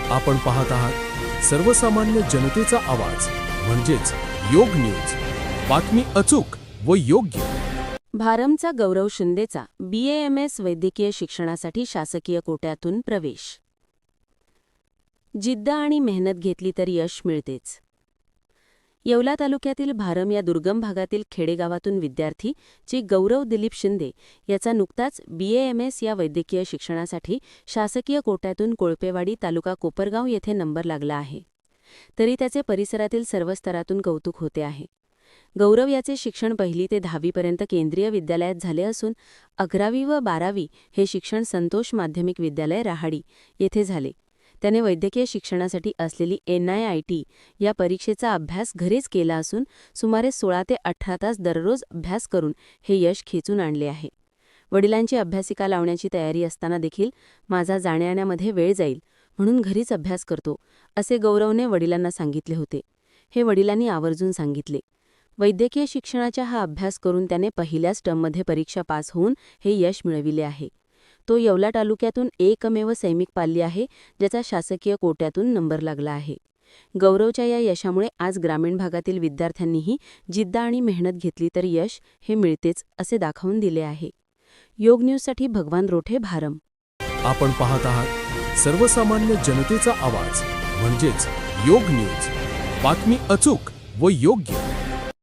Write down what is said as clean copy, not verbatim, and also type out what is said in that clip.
आपण पाहत आहात सर्वसामान्य जनतेचा आवाज म्हणजेच योग न्यूज. बातमी अचूक व योग्य. भारमचा गौरव शिंदेचा BAMS वैद्यकीय शिक्षणासाठी शासकीय कोट्यातून प्रवेश. जिद्द आणि मेहनत घेतली तर यश मिळतेच. येवला तालुक्यातील भारम या दुर्गम भागातील खेडेगावातून विद्यार्थी जे गौरव दिलीप शिंदे याचा नुकताच BAMS या वैद्यकीय शिक्षणासाठी शासकीय कोट्यातून कोळपेवाडी तालुका कोपरगाव येथे नंबर लागला आहे. तरी त्याचे परिसरातील सर्व स्तरातून कौतुक होते आहे. गौरव याचे शिक्षण 1ली ते 10वी पर्यंत केंद्रीय विद्यालयात झाले असून 11वी व 12वी हे शिक्षण संतोष माध्यमिक विद्यालय रहाडी येथे झाले. त्याने वैद्यकीय शिक्षणासाठी असलेली NIIT या परीक्षेचा अभ्यास घरीच केला असून सुमारे 16 ते 18 तास दररोज अभ्यास करून हे यश खेचून आणले आहे. वडिलांची अभ्यासिका लावण्याची तयारी असताना देखील माझा जाण्यायेण्यामध्ये वेळ जाईल म्हणून घरीच अभ्यास करतो, असे गौरवने वडिलांना सांगितले होते. हे वडिलांनी आवर्जून सांगितले. वैद्यकीय शिक्षणाचा हा अभ्यास करून त्याने पहिल्याच टर्ममध्ये परीक्षा पास होऊन हे यश मिळविले आहे. तो येवला तालुक्यातून एकमेव सैनिक पाल्य आहे ज्याचा शासकीय कोट्यातून नंबर लागला आहे. गौरवच्या या यशामुळे आज ग्रामीण भागातील विद्यार्थ्यांनीही जिद्द आणि मेहनत घेतली तर यश हे मिळतेच असे दाखवून दिले आहे. योग न्यूजसाठी भगवान रोठे, भारम. आपण पाहत आहात सर्वसामान्य जनतेचा आवाज म्हणजेच योग न्यूज. बातमी अचूक व योग्य.